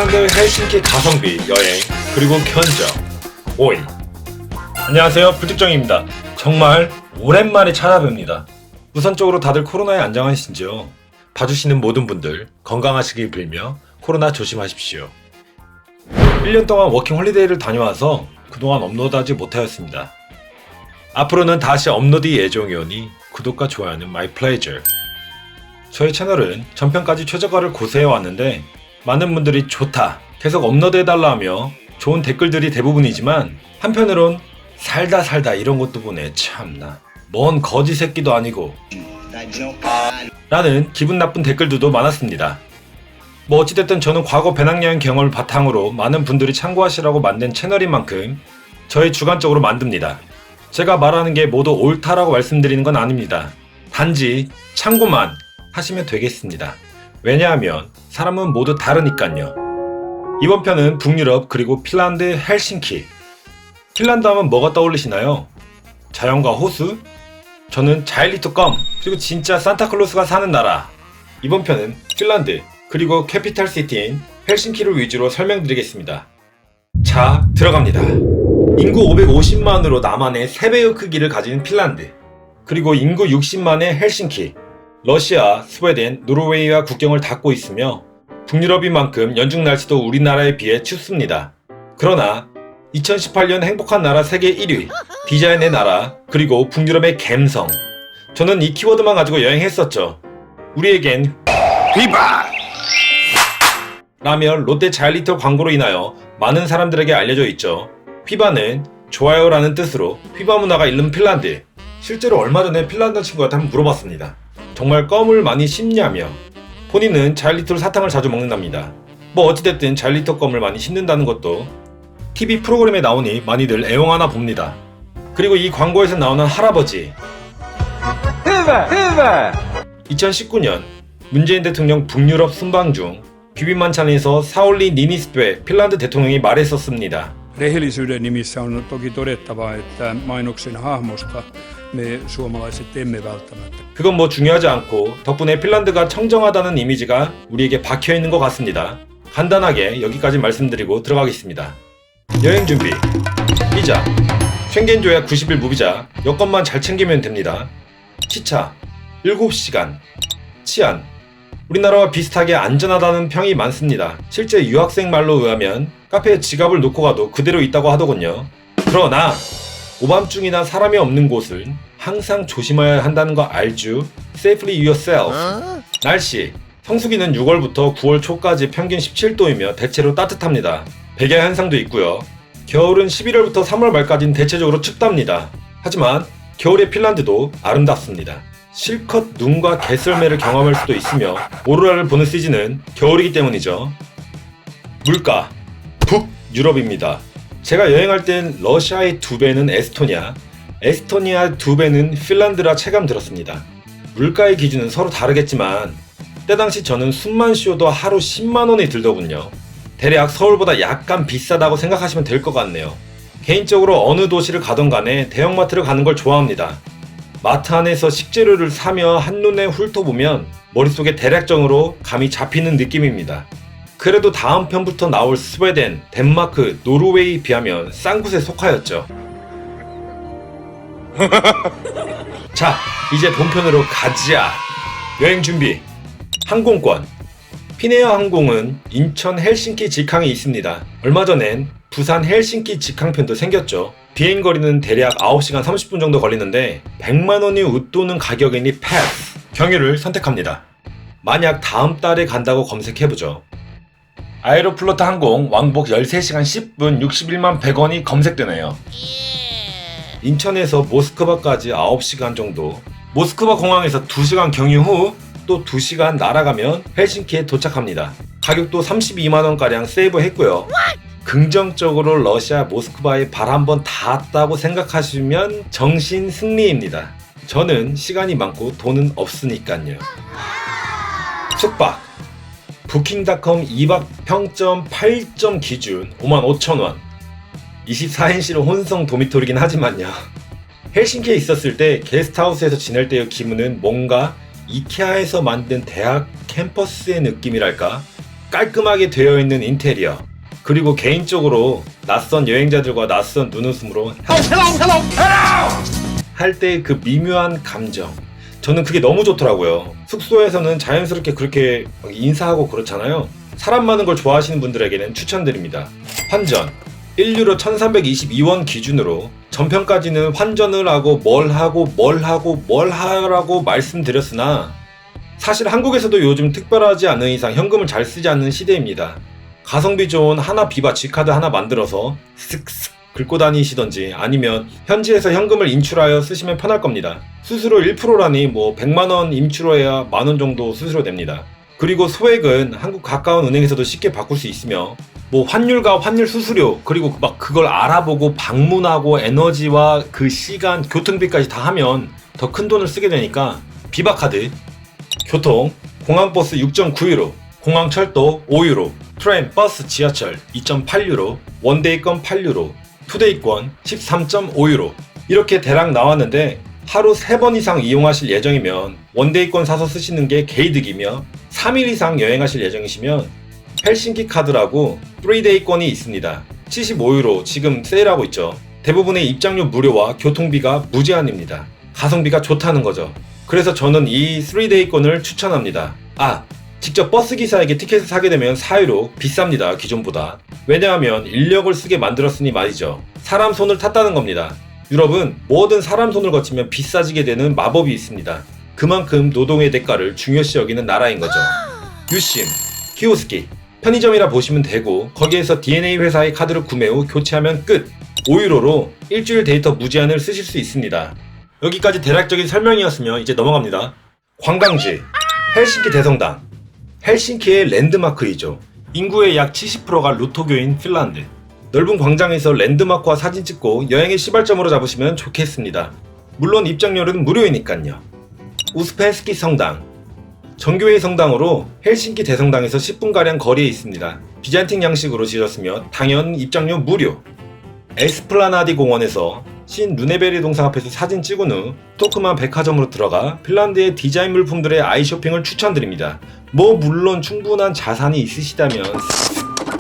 핀란드 헬싱키 가성비 여행 그리고 견적 5위. 안녕하세요, 불특정입니다. 정말 오랜만에 찾아뵙니다. 우선적으로 다들 코로나에 안정하신지요? 봐주시는 모든 분들 건강하시길 빌며 코로나 조심하십시오. 1년 동안 워킹 홀리데이를 다녀와서 그동안 업로드하지 못하였습니다. 앞으로는 다시 업로드 예정이오니 구독과 좋아요는 my pleasure. 저희 채널은 전편까지 최저가를 고수해왔는데 많은 분들이 좋다, 계속 업로드해달라 하며 좋은 댓글들이 대부분이지만 한편으론 살다 이런 것도 보내, 참나 뭔 거지 새끼도 아니고 라는 기분 나쁜 댓글들도 많았습니다. 뭐 어찌됐든 저는 과거 배낭여행 경험을 바탕으로 많은 분들이 참고하시라고 만든 채널인 만큼 저희 주관적으로 만듭니다. 제가 말하는 게 모두 옳다라고 말씀드리는 건 아닙니다. 단지 참고만 하시면 되겠습니다. 왜냐하면 사람은 모두 다르니깐요. 이번 편은 북유럽 그리고 핀란드 헬싱키. 핀란드 하면 뭐가 떠올리시나요? 자연과 호수? 저는 자일리토 껌, 그리고 진짜 산타클로스가 사는 나라. 이번 편은 핀란드 그리고 캐피탈 시티인 헬싱키를 위주로 설명드리겠습니다. 자, 들어갑니다. 인구 550만으로 남한의 3배의 크기를 가진 핀란드, 그리고 인구 60만의 헬싱키. 러시아, 스웨덴, 노르웨이와 국경을 닿고 있으며 북유럽인 만큼 연중 날씨도 우리나라에 비해 춥습니다. 그러나 2018년 행복한 나라 세계 1위, 디자인의 나라, 그리고 북유럽의 갬성. 저는 이 키워드만 가지고 여행했었죠. 우리에겐 휘바! 라며 롯데 자일리톨 광고로 인하여 많은 사람들에게 알려져 있죠. 휘바는 좋아요라는 뜻으로 휘바 문화가 일른 핀란드. 실제로 얼마 전에 핀란드 친구한테 한번 물어봤습니다. 정말 껌을 많이 씹냐며. 본인은 자일리톨 사탕을 자주 먹는답니다. 뭐 어찌됐든 자일리톨 껌을 많이 씹는다는 것도 TV 프로그램에 나오니 많이들 애용하나 봅니다. 그리고 이 광고에서 나오는 할아버지, 2019년 문재인 대통령 북유럽 순방 중 비빔만찬에서 사올리 니니스토에 핀란드 대통령이 말했었습니다. Rehellisyyden nimissä on toki todettava, että mainoksen hahmosta me suomalaiset emme välttämättä. 그건 뭐 중요하지 않고 덕분에 핀란드가 청정하다는 이미지가 우리에게 박혀있는 것 같습니다. 간단하게 여기까지 말씀드리고 들어가겠습니다. 여행 준비, 비자, 쉥겐 조약 90일 무비자, 여권만 잘 챙기면 됩니다. 시차 7시간, 치안, 우리나라와 비슷하게 안전하다는 평이 많습니다. 실제 유학생 말로 의하면 카페에 지갑을 놓고 가도 그대로 있다고 하더군요. 그러나 오밤중이나 사람이 없는 곳은 항상 조심해야 한다는 거 알죠? Safely yourself. 날씨, 성수기는 6월부터 9월 초까지 평균 17도이며 대체로 따뜻합니다. 백야 현상도 있고요. 겨울은 11월부터 3월 말까지는 대체적으로 춥답니다. 하지만 겨울의 핀란드도 아름답습니다. 실컷 눈과 개썰매를 경험할 수도 있으며 오로라를 보는 시즌은 겨울이기 때문이죠. 물가, 북유럽입니다. 제가 여행할 땐 러시아의 2배는 에스토니아, 에스토니아 2배는 핀란드라 체감 들었습니다. 물가의 기준은 서로 다르겠지만 때 당시 저는 숨만 쉬어도 하루 10만원이 들더군요. 대략 서울보다 약간 비싸다고 생각하시면 될 것 같네요. 개인적으로 어느 도시를 가던 간에 대형마트를 가는 걸 좋아합니다. 마트 안에서 식재료를 사며 한눈에 훑어보면 머릿속에 대략적으로 감이 잡히는 느낌입니다. 그래도 다음 편부터 나올 스웨덴, 덴마크, 노르웨이에 비하면 싼 곳에 속하였죠. 자, 이제 본편으로 가자. 여행 준비, 항공권. 피네어 항공은 인천 헬싱키 직항이 있습니다. 얼마 전엔 부산 헬싱키 직항편도 생겼죠. 비행거리는 대략 9시간 30분 정도 걸리는데 100만원이 웃도는 가격이니 패스. 경유를 선택합니다. 만약 다음 달에 간다고 검색해보죠. 아에로플로트 항공 왕복 13시간 10분 61만 100원이 검색되네요. 인천에서 모스크바까지 9시간 정도, 모스크바 공항에서 2시간 경유 후 또 2시간 날아가면 헬싱키에 도착합니다. 가격도 32만원가량 세이브했고요. 긍정적으로 러시아 모스크바에 발 한번 닿았다고 생각하시면 정신 승리입니다. 저는 시간이 많고 돈은 없으니깐요. 숙박, 부킹닷컴 2박 평점 8점 기준 55,000원. 24인실 혼성 도미토리긴 하지만요. 헬싱키에 있었을 때 게스트하우스에서 지낼 때의 기분은 뭔가 이케아에서 만든 대학 캠퍼스의 느낌이랄까? 깔끔하게 되어 있는 인테리어, 그리고 개인적으로 낯선 여행자들과 낯선 눈웃음으로 할 때 그 미묘한 감정, 저는 그게 너무 좋더라고요. 숙소에서는 자연스럽게 그렇게 인사하고 그렇잖아요. 사람 많은 걸 좋아하시는 분들에게는 추천드립니다. 환전 1유로 1322원 기준으로, 전편까지는 환전을 하고 뭘 하라고 말씀드렸으나 사실 한국에서도 요즘 특별하지 않은 이상 현금을 잘 쓰지 않는 시대입니다. 가성비 좋은 하나 비바 G카드 하나 만들어서 쓱쓱 긁고 다니시던지, 아니면 현지에서 현금을 인출하여 쓰시면 편할 겁니다. 수수료 1%라니 뭐 100만원 인출해야 만원 정도 수수료 냅니다. 그리고 소액은 한국 가까운 은행에서도 쉽게 바꿀 수 있으며, 뭐 환율과 환율 수수료, 그리고 막 그걸 알아보고 방문하고 에너지와 그 시간, 교통비까지 다 하면 더 큰 돈을 쓰게 되니까 비바카드. 교통, 공항버스 6.9유로, 공항철도 5유로, 트램, 버스, 지하철 2.8유로, 원데이권 8유로, 투데이권 13.5유로, 이렇게 대략 나왔는데, 하루 3번 이상 이용하실 예정이면 원데이권 사서 쓰시는 게 개이득이며, 3일 이상 여행하실 예정이시면 헬싱키 카드라고 3데이권이 있습니다. 75유로 지금 세일하고 있죠. 대부분의 입장료 무료와 교통비가 무제한입니다. 가성비가 좋다는 거죠. 그래서 저는 이 3데이권을 추천합니다. 직접 버스기사에게 티켓을 사게 되면 4유로 비쌉니다. 기존보다. 왜냐하면 인력을 쓰게 만들었으니 말이죠. 사람 손을 탔다는 겁니다. 유럽은 뭐든 사람 손을 거치면 비싸지게 되는 마법이 있습니다. 그만큼 노동의 대가를 중요시 여기는 나라인 거죠. 유심, 키오스키, 편의점이라 보시면 되고, 거기에서 DNA 회사의 카드를 구매 후 교체하면 끝! 5유로로 일주일 데이터 무제한을 쓰실 수 있습니다. 여기까지 대략적인 설명이었으면 이제 넘어갑니다. 관광지, 헬싱키 대성당. 헬싱키의 랜드마크이죠. 인구의 약 70%가 루토교인 핀란드. 넓은 광장에서 랜드마크와 사진 찍고 여행의 시발점으로 잡으시면 좋겠습니다. 물론 입장료는 무료이니깐요. 우스페스키 성당. 정교회의 성당으로 헬싱키 대성당에서 10분가량 거리에 있습니다. 비잔틴 양식으로 지었으며 당연 입장료 무료. 에스플라나디 공원에서 신 루네베리 동상 앞에서 사진 찍은 후 스토크만 백화점으로 들어가 핀란드의 디자인 물품들의 아이 쇼핑을 추천드립니다. 뭐 물론 충분한 자산이 있으시다면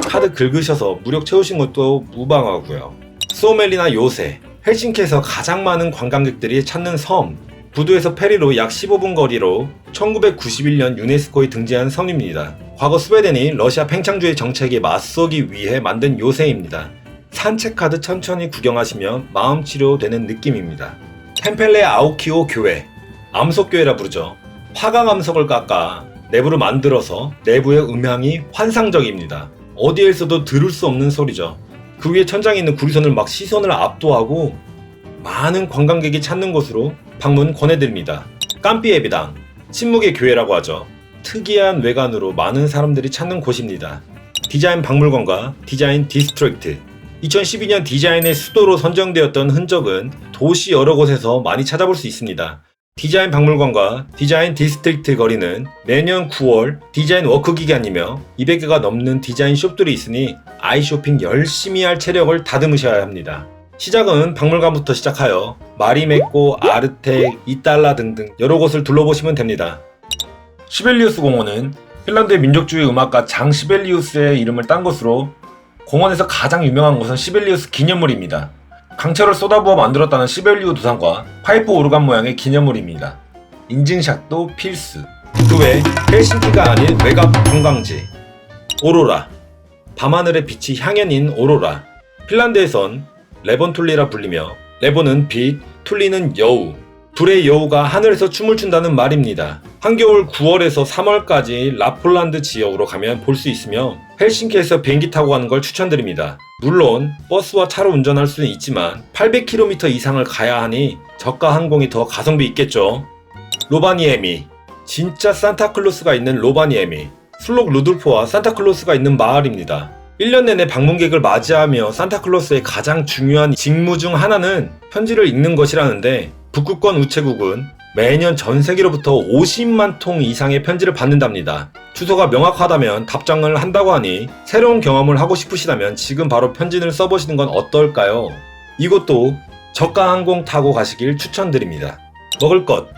카드 긁으셔서 무력 채우신 것도 무방하고요. 소멜리나 요새, 헬싱키에서 가장 많은 관광객들이 찾는 섬, 부두에서 페리로 약 15분 거리로 1991년 유네스코에 등재한 섬입니다. 과거 스웨덴이 러시아 팽창주의 정책에 맞서기 위해 만든 요새입니다. 산책하듯 천천히 구경하시면 마음 치료되는 느낌입니다. 템펠레 아오키오 교회, 암석교회라 부르죠. 화강 암석을 깎아 내부를 만들어서 내부의 음향이 환상적입니다. 어디에서도 들을 수 없는 소리죠. 그 위에 천장에 있는 구리선을 막 시선을 압도하고 많은 관광객이 찾는 곳으로 방문 권해드립니다. 깜삐에비당, 침묵의 교회라고 하죠. 특이한 외관으로 많은 사람들이 찾는 곳입니다. 디자인 박물관과 디자인 디스트릭트. 2012년 디자인의 수도로 선정되었던 흔적은 도시 여러 곳에서 많이 찾아볼 수 있습니다. 디자인 박물관과 디자인 디스트릭트 거리는 매년 9월 디자인 워크 기간이며 200개가 넘는 디자인 숍들이 있으니 아이 쇼핑 열심히 할 체력을 다듬으셔야 합니다. 시작은 박물관부터 시작하여 마리메꼬, 아르텍, 이탈라 등등 여러 곳을 둘러보시면 됩니다. 시벨리우스 공원은 핀란드의 민족주의 음악가 장 시벨리우스의 이름을 딴 것으로 공원에서 가장 유명한 곳은 시벨리우스 기념물입니다. 강철을 쏟아부어 만들었다는 시벨리우 두상과 파이프 오르간 모양의 기념물입니다. 인증샷도 필수. 그 외 헬싱키가 아닌 외곽 관광지 오로라, 밤하늘의 빛이 향연인 오로라. 핀란드에선 레본툴리라 불리며, 레본은 빛, 툴리는 여우, 둘의 여우가 하늘에서 춤을 춘다는 말입니다. 한겨울 9월에서 3월까지 라폴란드 지역으로 가면 볼 수 있으며 헬싱키에서 비행기 타고 가는 걸 추천드립니다. 물론 버스와 차로 운전할 수는 있지만 800km 이상을 가야 하니 저가 항공이 더 가성비 있겠죠. 로바니에미, 진짜 산타클로스가 있는 로바니에미. 슬록 루돌프와 산타클로스가 있는 마을입니다. 1년 내내 방문객을 맞이하며 산타클로스의 가장 중요한 직무 중 하나는 편지를 읽는 것이라는데, 북극권 우체국은 매년 전 세계로부터 50만 통 이상의 편지를 받는답니다. 주소가 명확하다면 답장을 한다고 하니 새로운 경험을 하고 싶으시다면 지금 바로 편지를 써보시는 건 어떨까요? 이곳도 저가 항공 타고 가시길 추천드립니다. 먹을 것,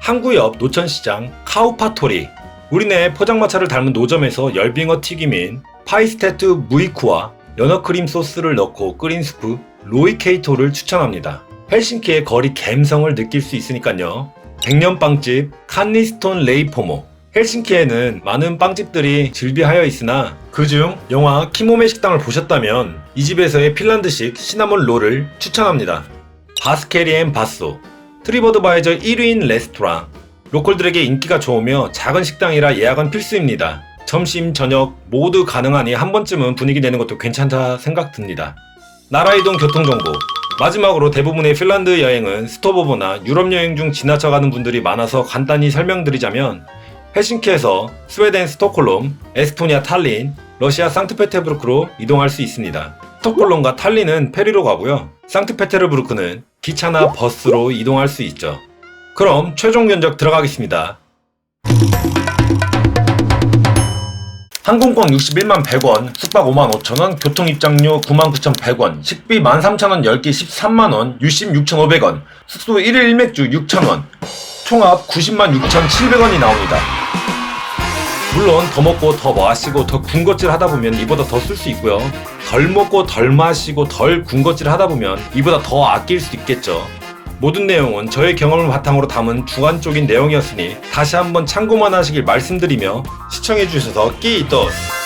항구 옆 노천시장 카우파토리. 우리네 포장마차를 닮은 노점에서 열빙어 튀김인 파이스테트 무이쿠와 연어크림 소스를 넣고 끓인 스프 로이케이토를 추천합니다. 헬싱키의 거리 갬성을 느낄 수 있으니까요. 백년빵집 칸니스톤 레이포모. 헬싱키에는 많은 빵집들이 즐비하여 있으나 그중 영화 키모메 식당을 보셨다면 이 집에서의 핀란드식 시나몬 롤을 추천합니다. 바스케리 앤 바소. 트리버드바이저 1위인 레스토랑. 로컬들에게 인기가 좋으며 작은 식당이라 예약은 필수입니다. 점심, 저녁 모두 가능하니 한 번쯤은 분위기 내는 것도 괜찮다 생각 듭니다. 나라이동 교통정보. 마지막으로 대부분의 핀란드 여행은 스토보보나 유럽 여행 중 지나쳐가는 분들이 많아서 간단히 설명드리자면 헬싱키에서 스웨덴 스톡홀름, 에스토니아 탈린, 러시아 상트페테르부르크로 이동할 수 있습니다. 스톡홀름과 탈린은 페리로 가고요. 상트페테르부르크는 기차나 버스로 이동할 수 있죠. 그럼 최종 견적 들어가겠습니다. 항공권 61만 100원, 숙박 5만 5천원, 교통입장료 9만 9,100원, 식비 13,000원 10개 13만원, 유심 6,500원, 숙소 1일 1맥주 6,000원, 총합 90만 6,700원이 나옵니다. 물론 더 먹고 더 마시고 더 군것질 하다보면 이보다 더 쓸 수 있고요. 덜 먹고 덜 마시고 덜 군것질 하다보면 이보다 더 아낄 수 있겠죠. 모든 내용은 저의 경험을 바탕으로 담은 주관적인 내용이었으니 다시 한번 참고만 하시길 말씀드리며 시청해주셔서 끼이또스